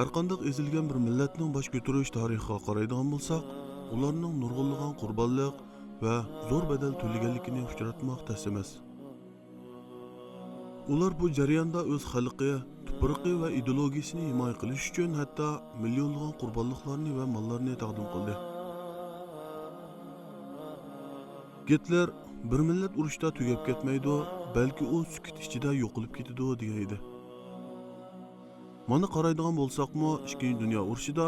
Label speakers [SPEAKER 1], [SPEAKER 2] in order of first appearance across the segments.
[SPEAKER 1] Har qanday ezilgan bir millatning bosh ko'tarish tarixiga qaraydigan bo'lsak, ularning nurg'unlagan qurbonlik va zo'r bedel to'laganligini uchratmoq tez emas. Ular bu jarayonda o'z xalqi, tuprog'i va ideologiyasini himoya qilish uchun hatto millionlagan qurbonliklarni va mollarni taqdim qildi. Gitler bir millat urushda tugab ketmaydi, balki u sukut ichida yo'qolib ketadi degan edi. Mana qaraydigan bo'lsaqmi, 2-Dünya urushida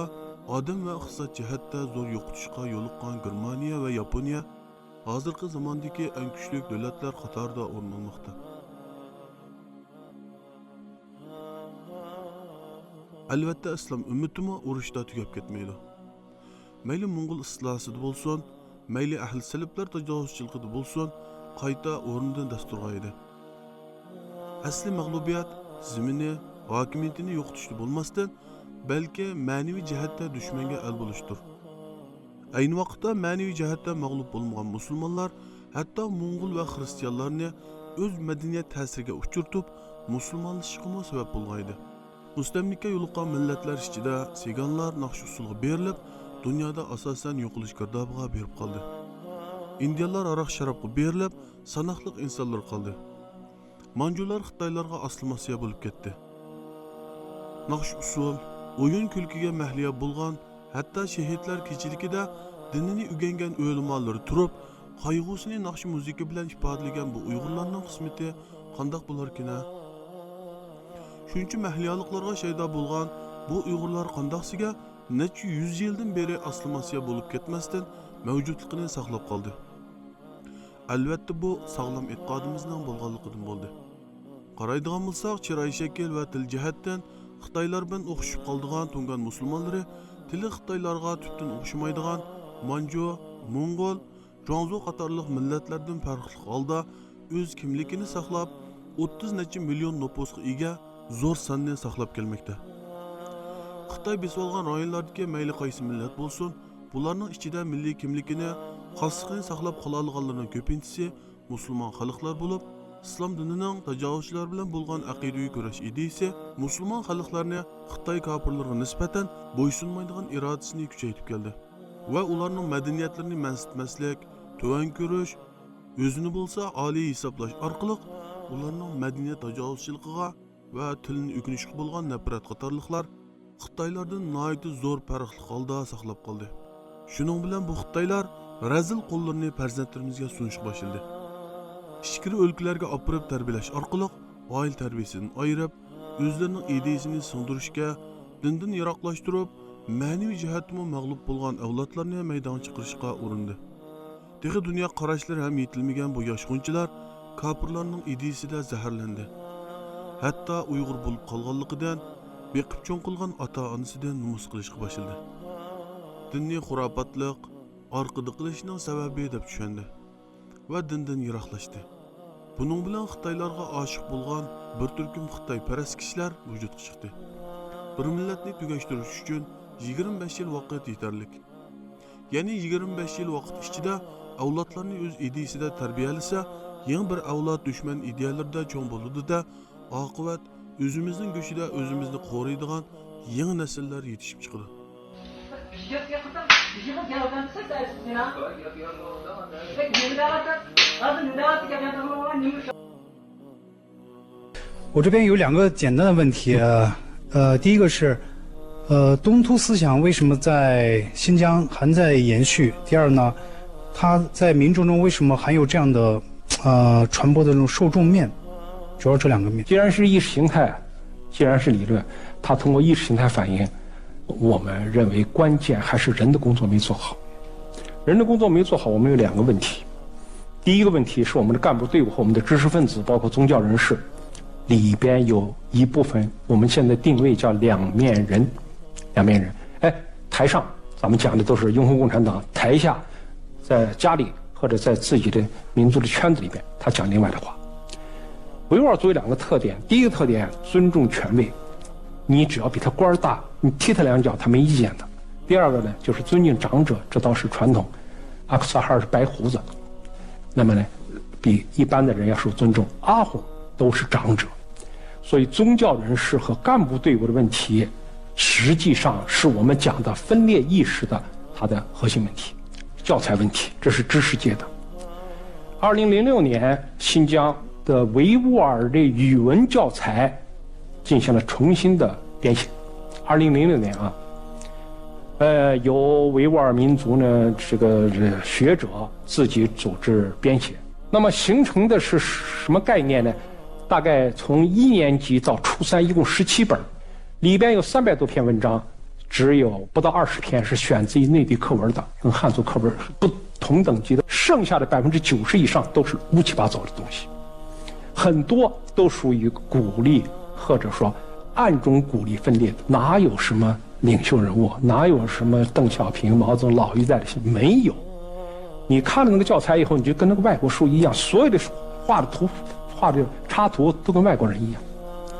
[SPEAKER 1] odam va iqtisod jihatda zo'r yo'qotishga yo'liqqan Germaniya va Yaponiya hozirgi zamondagi eng kuchli davlatlar qatorida o'rin olmoqda. Albatta islom ummatimi urushda tugab ketmaydi. Mayli Mo'ng'ul istilasida bo'lsin, mayli ahli saliblar tajovuzchiligida bo'lsin, qayta o'rnidan dasturga edi. Asli mag'lubiyat zimini, hokimiyatini yo'qotishda bo'lmasdan, balki ma'naviy jihatda dushmanga al bo'lishdir. Ayni vaqtda ma'naviy jihatda mag'lub bo'lmagan musulmonlar hatto Mo'ng'ul va xristianlarni o'z madaniyat ta'siriga uchirtib, musulmonlashishga sabab bo'lgan edi. Mustamlika yo'liqqan millatlar ichida siganlar naqsh usulga berilib, dunyoda asosan yo'qolish girdobiga berib qoldi. Indiyalar aroq sharobga berilib, sanoqli insonlar qoldi. Manjular Xitoylarga aslimasiya bo'lib ketdi. Naqsh usul, o'yin kulkiga mahliya bo'lgan, hatto shahidlar kechiligida dinini o'rgangan o'limalar turib, qayg'usini naqsh muzika bilan ifodalagan bu Uyg'urlarning qismati qandoq bo'larkina? Shuncha mahliyaliklarga shaydo bo'lgan bu Uyg'urlar qandoqsiga necha 100 yildan beri aslimasiya bo'lib ketmasdan mavjudligini saqlab qoldi. Albatta bu sog'lom e'tiqodimizning bo'lganligidan bo'ldi. Qaraydigan bo'lsak, chiroy shakl va til jihatdan Xitoylar bilan o'xshab qoldigan Tungan musulmonlari tili Xitoylarga tubdan o'xshamaydigan Manju, Mo'ng'ul, Zhuangzu qatorliq millatlardan farqli holda o'z kimligini saqlab, 30 necha million nüfusga ega zo'r sonni saqlab kelmoqda. Xitoy besib olgan rayonlardagi mayli qaysi millat bo'lsin, bularning ichida milliy kimligini, xosligini saqlab qola olganlarning ko'pinchisi musulmon xalqlar bo'lib, islom dinining tajovuzchilar bilan bo'lgan aqidaviy kurash ideyasi musulmon xalqlarni Xitoy kofirlariga nisbatan bo'ysunmaydigan irodasini kuchaytirib keldi va ularning madaniyatlarini mansitmaslik, tuvan ko'rish, o'zini bo'lsa oliy hisoblash orqali ularning madaniyat tajovuzchiligiga va tilni o'rganishga bo'lgan nafrat qatorliqlar Xitoylardan nihoyat zo'r farqli holda saqlab qoldi. Shuning bilan bu Xitoylar razil qo'llarini farzandlarimizga sunishga boshladi. Ichkiri o'lkalarga opirib tarbiyalash orqali oila tarbiyasidan ayirib, o'zlarining ideyasini singdirishga, dindan yiroqlashtirib, ma'naviy jihatdan mag'lub bo'lgan avlodlarni maydonga chiqarishga urindi. Texi dunyo qarashlari ham yetilmagan bu yoshqunchilar kofirlarning ideyasida zaharlandi. Hatto Uyg'ur bo'lib qolganligidan beqib cho'ng qilgan ota-onasidan numus qilishga boshladi. Dinni xurofotlik, orqada qilishning sababi deb tushundi va dindan yiroqlashdi. Buning bilan Xitoylarga oshiq bo'lgan bir turkum Xitoyparast kishilar vujudga chiqdi. Bir millatni tugashtirish uchun 25 yil vaqt yetarli. Ya'ni 25 yil vaqt ichida avlodlarni o'z ideyasida tarbiyalasa, yangi bir avlod dushman ideyalarida cho'ng bo'ladi-da, oqibat o'zimizning go'shida o'zimizni qo'riydigan yangi nasllar yetishib chiqadi.
[SPEAKER 2] 我这边有两个简单的问题啊，第一个是，东突思想为什么在新疆还在延续？第二呢，它在民众中为什么还有这样的传播的这种受众面？主要这两个面。
[SPEAKER 3] 既然是意识形态，既然是理论，它通过意识形态反映，我们认为关键还是人的工作没做好。人的工作没做好，我们有两个问题。第一个问题是我们的干部队伍和我们的知识分子，包括宗教人士，里边有一部分我们现在定位叫两面人。两面人，哎，台上咱们讲的都是拥护共产党，台下在家里或者在自己的民族的圈子里边，他讲另外的话。维吾尔族有两个特点，第一个特点尊重权威，你只要比他官大，你踢他两脚他没意见的。第二个呢，就是尊敬长者，这倒是传统。阿克萨哈尔是白胡子，那么呢，比一般的人要受尊重。阿訇都是长者，所以宗教人士和干部队伍的问题，实际上是我们讲的分裂意识的它的核心问题，教材问题，这是知识界的。2006年，新疆的维吾尔的语文教材进行了重新的编写。2006年啊，由维吾尔民族呢这个学者自己组织编写。那么形成的是什么概念呢？大概从1年级到初3，一共17本，里边有300多篇文章，只有不到20篇是选自于内地课文的，跟汉族课文不同等级的，剩下的90%以上都是乌七八糟的东西，很多都属于鼓励或者说暗中鼓励分裂的，哪有什么领袖人物，哪有什么邓小平、毛泽东老一代的，没有。你看了那个教材以后，你就跟那个外国书一样，所有的画的图、画的插图都跟外国人一样，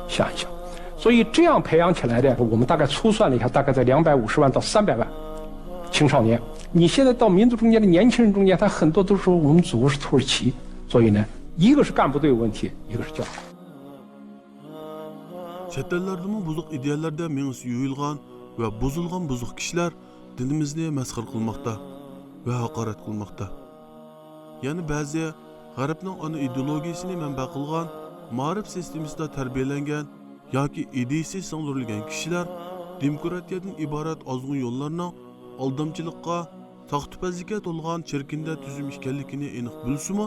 [SPEAKER 3] 想一想。所以这样培养起来的，我们大概粗算了一下，大概在250万到300万青少年。你现在到民族中间的年轻人中间，他很多都说我们祖国是土耳其，所以呢，一个是干部队有问题，一个是教育。
[SPEAKER 1] Chet ellardimi buzuq ideyalarda mengisi yo'yilgan va buzilgan buzuq kishilar dinimizni masxir qilmoqda va haqorat qilmoqda. Ya'ni ba'zi G'arbning ana ideologiyasini manba qilgan, ma'rif sistemasida tarbiyalangan yoki ideyasi singdirilgan kishilar demokratiyadan iborat ozg'un yo'llarning aldamchilikqa, soxtapazlikka to'lgan chirkinda tuzum ekanligini aniq bilsa-mu,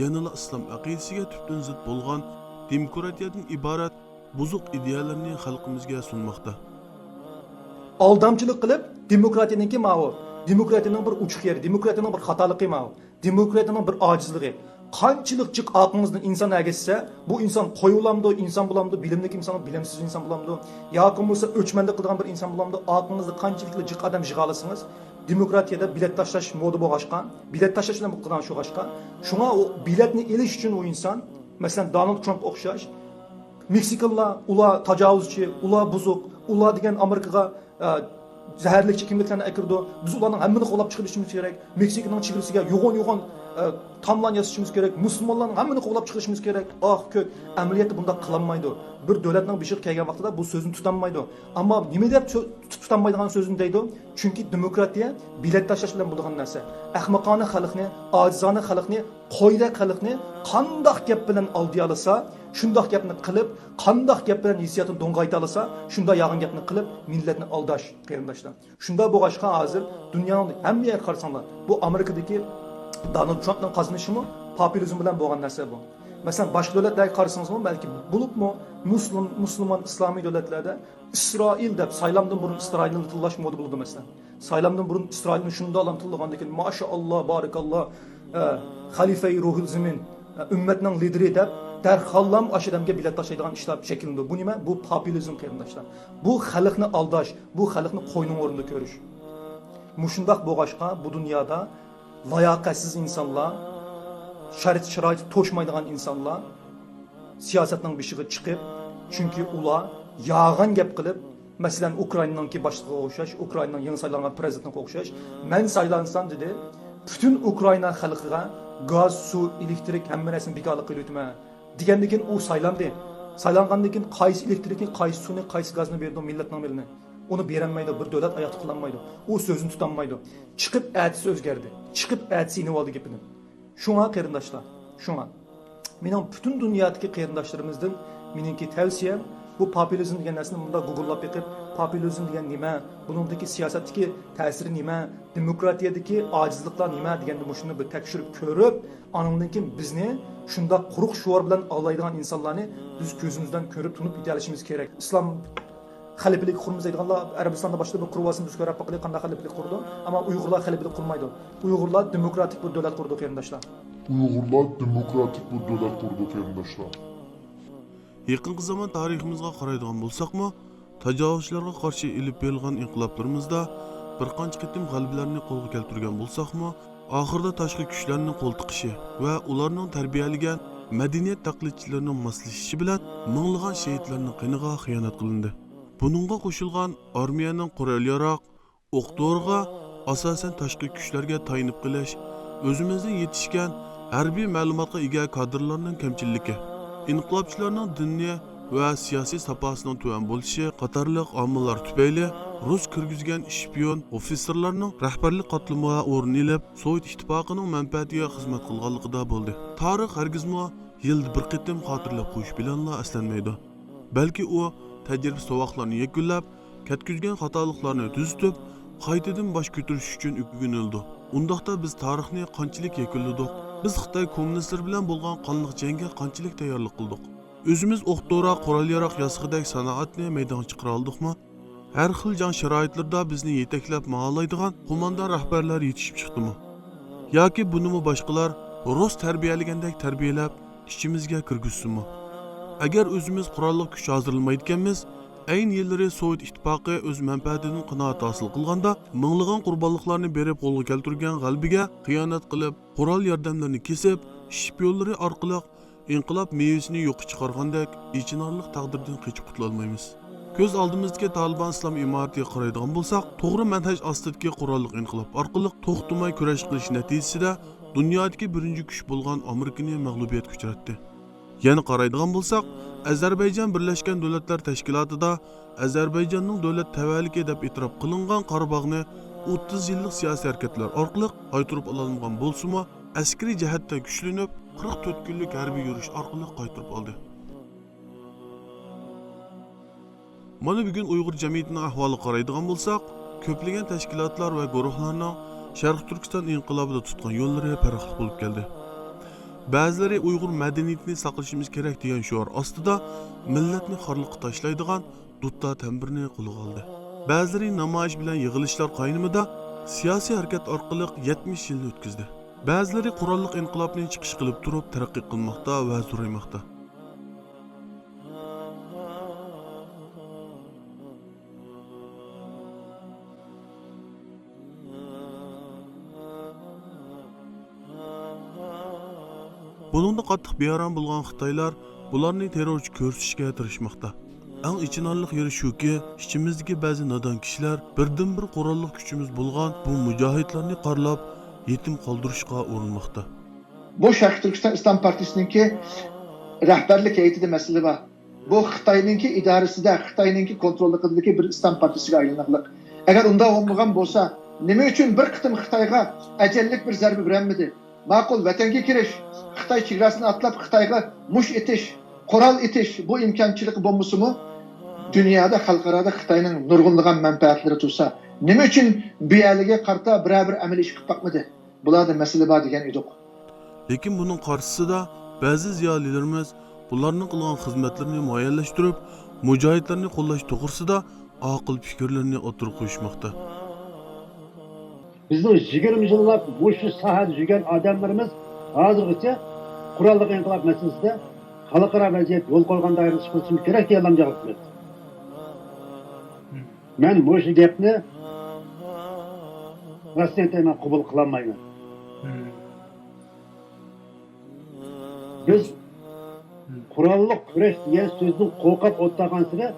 [SPEAKER 1] yanada islom aqidasiga tubdan zid bo'lgan demokratiyadan iborat buzuq ideyalarni xalqimizga sunmoqda.
[SPEAKER 4] Aldamchilik qilib, demokratiyaniki ma'u, demokratiyaning bir uchiq yeri, demokratiyaning bir xatoligi ma'u, demokratiyaning bir ojizligi. Qanchalik jiq aqlingizdan inson agishsa, bu inson qo'yulamdi, inson bo'lamdi, bilimli inson, bilimsiz inson bo'lamdi, yoki bo'lsa o'chmanlik qilgan bir inson bo'lamdi. Aqlingizda qanchalik jiq odam yig'alasangiz, demokratiyada bilet tashlash moda bo'lg'ashgan, bilet tashlash bilan qilgan shu g'ashqa. Shunga o biletni elish uchun o inson, masalan Donald Trump o'xshash Meksikanlar, ular tajovuzchi, ular buzuq, ular degan Amerikaga zaharlikchi kimliklarni akirdi. Biz ularning hammani qo'llab chiqarishimiz kerak. Meksikaning chegarasiga yo'g'on tomlan yasashimiz kerak. Musulmonlarning hammani qo'llab chiqarishimiz kerak. Ko'k amaliyotda bunda qilinmaydi. Bir davlatning beshiga kelgan vaqtida bu so'zni tutanmaydi. Ammo nima deb tutanmaydigan so'zni deydi? Chunki demokratiya bilet tashlash bilan bo'lgan narsa. Ahmoqona xalqni, ojizona xalqni, qo'yda xalqni qandoq gap bilan oldiya olsa, shundoq gapni qilib, qandoq gap bilan hissiyotni do'ng'ayta olsa, shundoq yog'in gapni qilib, millatni aldash qarindoshlar. Shunda bo'lg'ashqa hozir dunyoning hamma yerga qarasanglar, bu Amerikadagi Donald Trumpning qazanishimi populizm bilan bo'lgan narsa bu. Masalan, boshqa davlatlarga qarasangizmi, balki bo'libmi musulmon islomiy davlatlarda Isroil deb saylamdan burun Isroilni tillash moda bo'ldi masalan. Saylamdan burun Isroilni shundoq ham tillagandan keyin mashalloh, barakalloh, xalifai ruhul zamin, ummatning lideri deb darhallam ashadamga bilet tashlaydigan ishlar shakllandi. Bu nima? Bu populizm qarindoshlar. Bu xalqni aldash, bu xalqni qo'yning o'rnida ko'rish. Mushundoq bo'lg'ashqa bu dunyoda layoqatsiz insonlar, sharoit to'shmaydigan insonlar siyosatning beshiga chiqib, chunki ular yog'an gap qilib, masalan Ukrainaning boshlig'iga o'xshash, Ukrainaning yangi saylangan prezidentiga o'xshash, men saylansam dedi, butun Ukraina xalqiga gaz, suv, elektrik hamma narsani bekor qilib o'tma. Degandan keyin u saylandi. Saylangandan keyin qaysi elektrikni, qaysi suvni, qaysi gazni berdi millatning milini. Uni berilmaydi, bir davlat hayot qilolmaydi. U so'zini tutanmaydi. Chiqib aytisi o'zgardi. Chiqib aytisi inib oldi gapini. Shunga qarindoshlar, shunga. Mening butun dunyodagi qarindoshlarimizdan meningki tavsiyam bu populizm degan narsani bunda Google'lab beqib, populizm degan nima, buningdagi siyosatdagi ta'siri nima, demokratiyadagi ojizliklar nima deganda shuni bir tekshirib ko'rib, anandan keyin bizni shunda quruq shuur bilan avlaydigan insonlarni biz ko'zimizdan ko'rib tunib yetalishimiz kerak. Islom xalifalik qurmiz deydiganlar Arabistonda boshqa bir quruvasini biz ko'rib baqili qanday xalifalik qurdi, ammo Uyg'urlar xalifalik qurmaydi. Uyg'urlar demokratik bir davlat qurdi qarindoshlar.
[SPEAKER 5] Uyg'urlar demokratik bir davlat qurdi qarindoshlar.
[SPEAKER 1] Yaqinqi zamon tariximizga qaraydigan bo'lsakmi, tajovuzlarga qarshi ilib berilgan inqiloblarimizda bir qancha qitim g'alabalarni qo'lga keltirgan bo'lsakmi, oxirida tashqi kuchlarning qo'l tiqishi va ularning tarbiyalagan madaniyat taqlidchilarining moslashishi bilan minglagan shahidlarning qiniga xiyonat qilindi. Buningga qo'shilgan armiyaning qurol-yarog', o'q-doriga asosan tashqi kuchlarga tayinib qilish, o'zimizning yetishgan harbiy ma'lumotga ega kadrlarning kamchilligi, inqilobchilarning dinni va siyosiy sapasining tuvan bo'lishi qatorliq omillar tufayli Rus kirgizgan shpion ofitserlarning rahbarlik qatlamiga o'rin olib, Sovet ittifoqining manfaatiga xizmat qilganligida bo'ldi. Tarix hargizmi yilda bir qitim xotirlab qo'yish bilanla aslanmaydi. Balki u tajriba saboqlarni yakunlab, ketkizgan xatoliklarni tuzitib, qaytadan bosh ko'tarish uchun o'ginildi. Undaqda biz tarixni qanchalik yakunladik? Biz Xitoy kommunistlar bilan bo'lgan qonliq jangga qanchalik tayyorlik qildik? O'zimiz o'q-dora, qurol-yarog' yasag'idek sanoatni maydonga chiqara oldikmi? Har xil jang sharoitlarda bizni yetaklab ma'olaydigan qo'mondon rahbarlar yetishib chiqdimi? Yoki bunimi boshqalar Rus tarbiyalagandek tarbiyalab ichimizga kirgizsinmi? Agar o'zimiz qurolli kuch hozirlamaydiganmiz, ayni yillari Sovet ittifoqi o'z manfaatidan qanoat hosil qilganda minglagan qurbonliklarni berib qo'lga keltirgan g'albiga xiyonat qilib, qurol yordamlarini kesib, shpionlari orqali inqilob mevasini yo'q chiqargandek ichinarli taqdirdan qochib qutula olmaymiz. Ko'z oldimizga Taliban islom imoratiga qaraydigan bo'lsak, to'g'ri manhaj ostidagi qurolli inqilob orqali to'xtamay kurash qilish natijasida dunyodagi birinchi kuch bo'lgan Amerikani mag'lubiyatga uchratdi. Yana qaraydigan bo'lsak, Ozarbayjon Birlashgan Davlatlar Tashkilotida Ozarbayjonning davlat tavalligi deb e'tirof qilingan Qorabog'ni 30 yillik siyosiy harakatlar orqali qaytarib ololmagan bo'lsa-mu, askariy jihatdan kuchlanib, 44 kunlik harbiy yurish orqali qaytarib oldi. Mana bugun Uyg'ur jamiyatining ahvoliga qaraydigan bo'lsak, ko'plagan tashkilotlar va guruhlarning Sharq Turkiston inqilobida tutgan yo'llari farqli bo'lib keldi. Ba'zilari Uyg'ur madaniyatini saqlashimiz kerak degan shior ostida millatni xorliqqa tashlaydigan dutta tambirni qo'lga oldi. Ba'zilari namoyish bilan yig'ilishlar qaynimida siyosiy harakat orqali 70 yilni o'tkazdi. Ba'zilari qurolli inqilobni chiqish qilib turib taraqqiy qilmoqda va zo'raymoqda. Buningda qattiq bearam bo'lgan Xitoylar bularni terrorchi ko'rsatishga tirishmoqda. Eng ichinarli yeri shuki, ichimizdagi ba'zi nodon kishilar birdan-bir qurolli kuchimiz bo'lgan bu mujohidlarni qarlab, yetim qoldirishga urinmoqda.
[SPEAKER 6] Bu Sharq Turkiston Islom partiyasiningki rahbarlik heyetida masala bor. Bu Xitoyninki idorasida, Xitoyninki kontrolligidagi bir islom partiyasiga aylanmoqlik. Agar unda bo'lmagan bo'lsa, nima uchun bir qitim Xitoyga ajallik bir zarba bermadi? Ma'qul vatanga kirish, Xitoy chegarasini atlab Xitoyga mush etish, qurol etish bu imkonchiligi bo'lmasa-mu, dunyoda xalqaro Xitoyning nurg'unlagan manfaatlari tursa, nima uchun bu yerga qarta biror amal ish qilib boqmadi? Bularda masala bor degan edik.
[SPEAKER 1] Lekin buning qarshisida ba'zi ziyolilarimiz bularning qilgan xizmatlarini muayyanlashtirib, mujohidlarni qo'llash to'g'risida aql fikrlarni o'tirib qo'yishmoqda.
[SPEAKER 7] Bizning 20 yillab bu shu sohada yurgan odamlarimiz hozirgacha qurolli inqilob masalasida xalqaro vaziyat yo'l qo'yganda ish qilishim kerak degan javob berdi. Men bu gapni rasmiyatdan qabul qilolmayman. Biz qurolli kurash degan so'zni qo'rqib o'tgansiga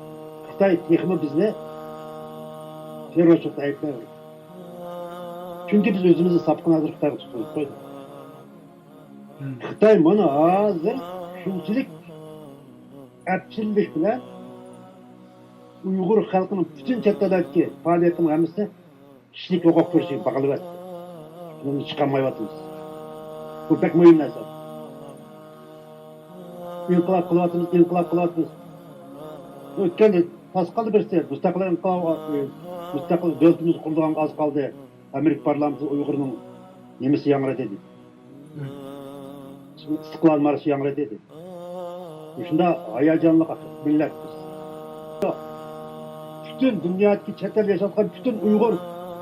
[SPEAKER 7] Xitoy texmi bizni terrorchilikda ayblaydi. Çünkü biz özümüzü sapkın hazır Xitayga tutib qo'ydik. Xitoy buni hozir shunchalik epchillik bilan Uyg'ur xalqining butun chetdagi faoliyatini hammasi kishilik huquq ko'rishiga bog'layapti. Buni chiqarmayapmiz. Bu pek muhim narsa. İnqilab qilyapmiz. O'tgan pasqaldi birsi mustaqil inqilob, mustaqil davlatimiz qurgan az qoldi. Amerika parlamenti Uyg'urning nemisi yangrad edi. İstiqlal marşı yangrad edi. Shunda hayajonli millat. Bütün dünyadagi chet el yashayotgan bütün Uyg'ur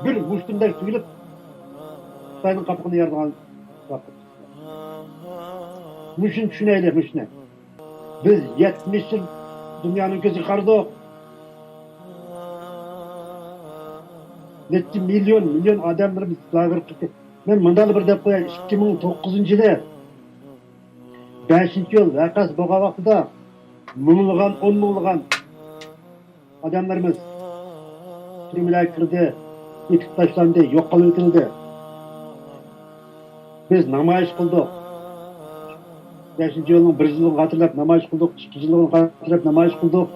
[SPEAKER 7] bir mushtumdek tuyulib Xitoyning qapqini yargan vaqt. Mushun tushunaylik mushuni. Biz 70 yil dunyoning ko'ziga qaradik. Neçe milyon adamlarımız lager gitti. Ben bundan bir dep qo'yay 2009-yili 5-yil vaqas bo'lgan vaqtida minglagan, 10 minglagan adamlarımız türmelerga kirdi, etib tashlandi, yo'q qilib o'tildi. Biz namoyish qildik. 5 yılın 1 yılını hatırlap namoyish qildik, 2 yılını hatırlap namoyish qildik.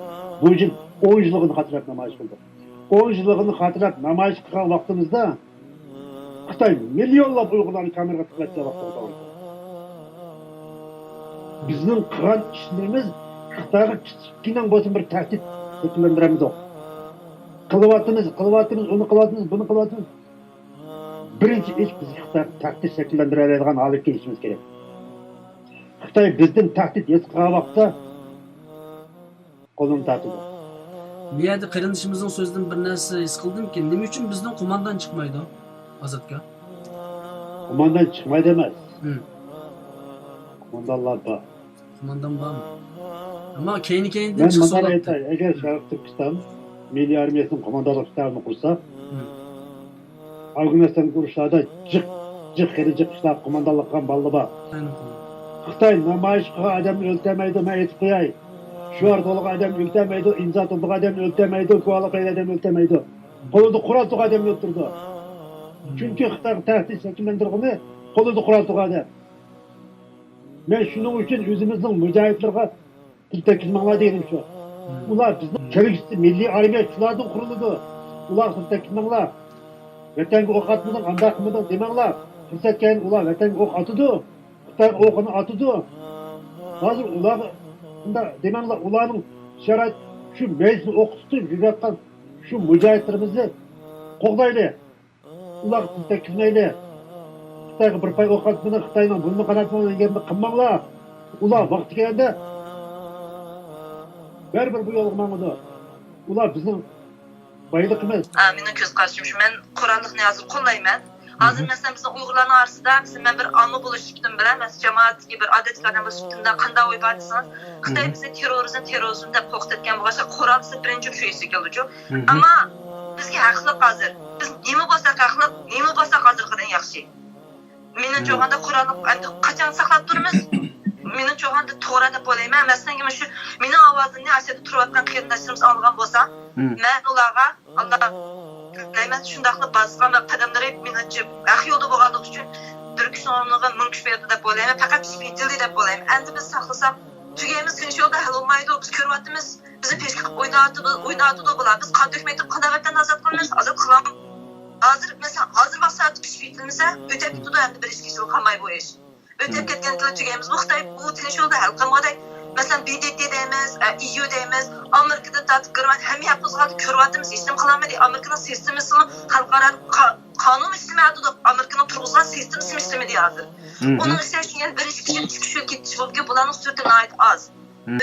[SPEAKER 7] Bu yıl 10 yılını hatırlap namoyish qildik. 10 yılını hatırlap namoyish qilgan vaqtimizda Xitoy millionlab Uyg'urlarni kameraga tiqlatgan vaqtda bizning qilgan ishlarimiz Xitoyga kichkina bo'lsin bir tahdid shakllantiramiz. Qilyapmiz, uni qilyapmiz, buni qilyapmiz. Birinchi ish biz Xitoyga tahdid shakllantira oladigan holatga kelishimiz kerak. Xitoy bizdan tahdid his qilgan vaqtda qo'lini tortadi.
[SPEAKER 8] Bu yerda qarindishimizning so'zidan bir narsa his qildimki, nima uchun bizdan qo'mondan chiqmaydi Ozodga?
[SPEAKER 7] Qo'mondan chiqmaydi emas. Qo'mondanlar bor.
[SPEAKER 8] Qo'mondan bormi? Ammo keyin-keyindan
[SPEAKER 7] Men
[SPEAKER 8] chiqsa
[SPEAKER 7] mana aytay, agar Sharq Turkiston milliy armiyasining qo'mondonlik shtabini qursa, Afg'oniston urushlarida jiq qishloq qo'mondonlik qilgan bolalar bor. Xitoy namoyish qilgan odamni o'ldirmaydi, men aytib qo'yay. Shu orqali odamni o'ldirmaydi, imzo to'ldirgan odamni o'ldirmaydi, guvohlik qilgan odamni o'ldirmaydi. Qo'lida qurol turgan odamni o'ldirdi. Chunki Xitoy tahdid shakllantirgani qo'lida qurol turgan odam. Men shuning uchun o'zimizning mujohidlarga tiltakizmanglar dedim shu. Ular bizning kelgusi milliy armiya shulardan quriladi. Ular tiltakizmanglar. Vatanga o'q atmadan andoq qilmadan demanglar. Fursat kelgan ular vatanga o'q atadi. Xitoy o'qini atadi. Hozir ular bunda demanglar ularning sharoit shu mejlisni o'qitib yurayotgan shu mujohidlarimizni qo'g'dayli. Ular tiltakizmayli. Xitoyga bir pay o'q atmadan Xitoyning bunni qaratmadan deganni qilmanglar. Ular vaqti kelganda baribir bu yo'lga mangadi. Ular bizning boyligimiz.
[SPEAKER 9] Mening ko'z qarashim shu. Men Qur'onlikni hozir qo'llayman. Hozir masalan bizning Uyg'urlarning orasida men bir omma bo'lishlikdan bilan, masalan jamoatga bir odatga odam bo'lishlikdan qanday o'y bor desangiz, Xitoy bizni terrorizm deb qo'rqitgan bo'lsa, Qur'onsiz birinchi kuyisi keldi. Ammo bizga haqliq hozir. Biz nima bo'lsak haqliq, nima bo'lsak hozirgidan yaxshi. Mening jo'g'anda Qur'onni qachon saqlab turamiz? Mening jo'g'anda to'g'ri deb o'ylayman. Masalan, shu mening ovozimni asida turayotgan qarindoshlarimiz olgan bo'lsa, men ularga Alloh neymen shundaqli ba'zilar va qadamlari menimcha yo'lda bo'lganligi uchun Turkistonga ming kuch berdi deb o'ylayman. Faqat shpitili deb o'ylayman. Endi biz saqlasak tugaymiz, tinch yo'lda hal bo'lmaydi. Biz ko'ryapmiz, bizni peshqa o'ynatdi bular. Biz qon to'kmaydi, qadavatan ozod qilamiz, ozod qilamiz. Hozir vaqt shpitilmasa, o'tib ketdi endi bir ishga yo'l qolmay bu ish. O'tib ketgan tili tugaymiz. Bu Xitoy bu tinch yo'lda hal qilmadi. Mesela BDT deymiz, EU deymiz, Amerika'da tatib ko'rgan hamma yapozg'alni ko'ryapmiz, hech nima qilolmaydi. Amerikaning sistemasi xalqaro qonun ishlamadi, Amerikaning turg'izgan sistemasi ishlamadi hozir. Uning ishlash uchun bir ish ketish bo'lib, bularning surati nihoyat oz.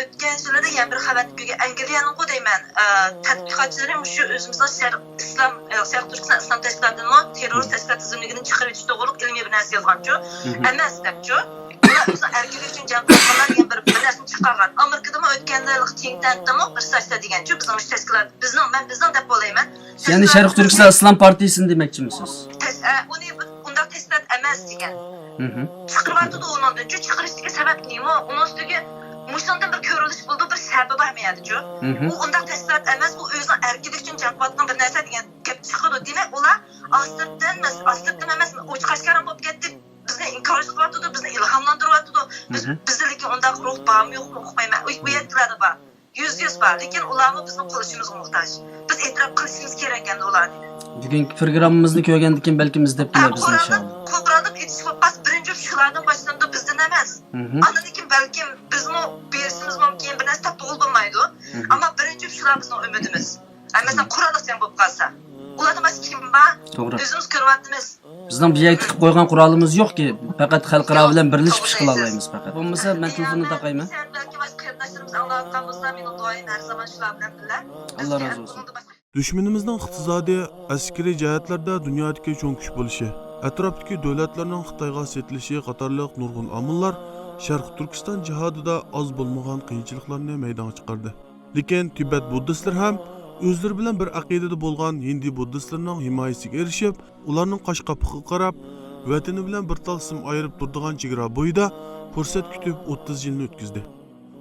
[SPEAKER 9] O'tgan yillarda yana bir xabar kelgan Angliyaning qo'dayman, tadqiqotchilari shu o'zimizning Sharq Turkiston islom tashkilotining terrorist tashkilot tizimligidan chiqarish to'g'riliq ilmiy bir narsa yozganchu, emas debchu. Erkek için can kurtarlar diye bir narsani chiqargan. Amerikada o'tganda think tankdami bir saçta deganchi bizning tashkilot bizning deb o'ylayman.
[SPEAKER 8] Ya'ni Sharq Turkiston islom partiyasini demoqchimisiz?
[SPEAKER 9] Uni unda tashkilot emas degan. Chiqaryapti undan chiqarishiga sabab nima? Uning ustiga mushundan bir ko'rilish bo'ldi, bir sababi bo'lmayadi-ku. U unda tashkilot emas, u o'zining erkak uchun can qilgan bir narsa degan gap chiqadi. Demak, ular astirdan emas, o'chqashkaram bo'lib ketdi. Bizni inkor qilyapti, bizni ilhomlantiryapti. Bizning unda ruh bormi yo'qmi uqmayman. U yerlarda bor. 100 bor, lekin ularni bizning qilishimizga muhtoj. Biz e'tirof qilishimiz kerak endi ularni.
[SPEAKER 8] Bugungi programmamizni ko'rgandan keyin balki biz deb kelamiz inshaalloh.
[SPEAKER 9] Qur'onning aytish faqat birinchi shulardan boshlandi, bizdan emas. Andan keyin balki bizmi berishimiz mumkin, bir narsa to'g'ri bo'lmaydi. Ammo birinchi shular bizning umidimiz. Masalan, Qur'onlik jang bo'lib qolsa, ulardan boshqa kim bor?
[SPEAKER 8] To'g'ri.
[SPEAKER 9] O'zimiz ko'ryapmiz.
[SPEAKER 8] Bizning bu yerga tiqib qo'ygan qurolimiz yo'qki, faqat xalqaro bilan birlashib ish qila olamiz faqat. Bo'lmasa, men telefonni taqayman. Allah razı olsun.
[SPEAKER 1] Düşmanımızın iqtisodiy, askeri jihatlarda dunyodagi cho'ng kuch bo'lishi, atrofdagi davlatlarning Xitoyga setilishi qatorliq nurg'un omillar Sharq Turkiston jihodida oz bo'lmagan qiyinchiliklarni maydonga chiqardi. Lekin Tibet buddistlar ham o'zlari bilan bir aqidada bo'lgan Hindi buddistlarning himoyasiga erishib, ularning qoshqopiga qarab, vatani bilan bir talsim ayirib turadigan chegara bo'yida fursat kutib 30 yilni o'tkazdi.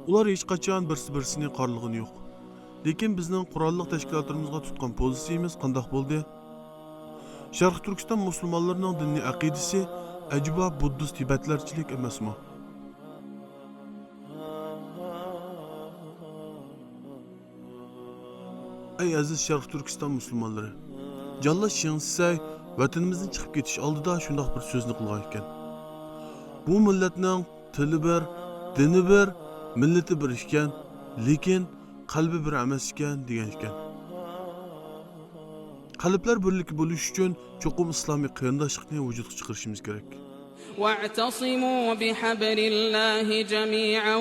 [SPEAKER 1] Ular hech qachon birsi-birsini qorlig'ini yo'q. Lekin bizning qurolli tashkilotlarimizga tutgan pozitsiyamiz qanday bo'ldi? Sharq Turkiston musulmonlarining diniy aqidasi ajaba buddist tibetlarchilik emasmi? Ey aziz Şarkı Türkistan Müslümanları. Calla Şingsay vatanımızdan çıkıp ketiş aldıda şundaq bir sözünü qılgan ekan. Bu milletning tili bir, dini bir, milleti bir ekan, lekin qalbi bir emas ekan degan ekan. Qalblar birligi bo'lish uchun cho'qim islomiy qarindoshlikni vujudga chiqarishimiz kerak.
[SPEAKER 10] واعتصموا بحبل الله جميعا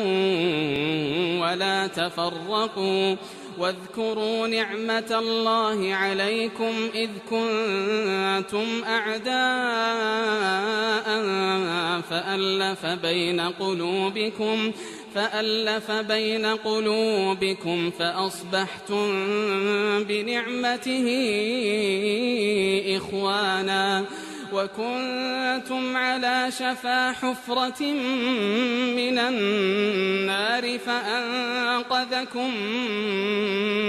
[SPEAKER 10] ولا تفرقوا واذكروا نعمة الله عليكم إذ كنتم أعداء فألف بين قلوبكم فأصبحتم بنعمته إخوانا وكنتم على شفا حفرة من النار فأنقذكم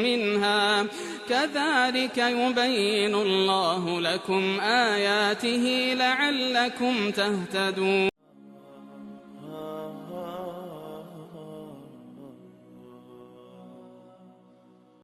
[SPEAKER 10] منها كذلك يبين الله لكم آياته لعلكم تهتدون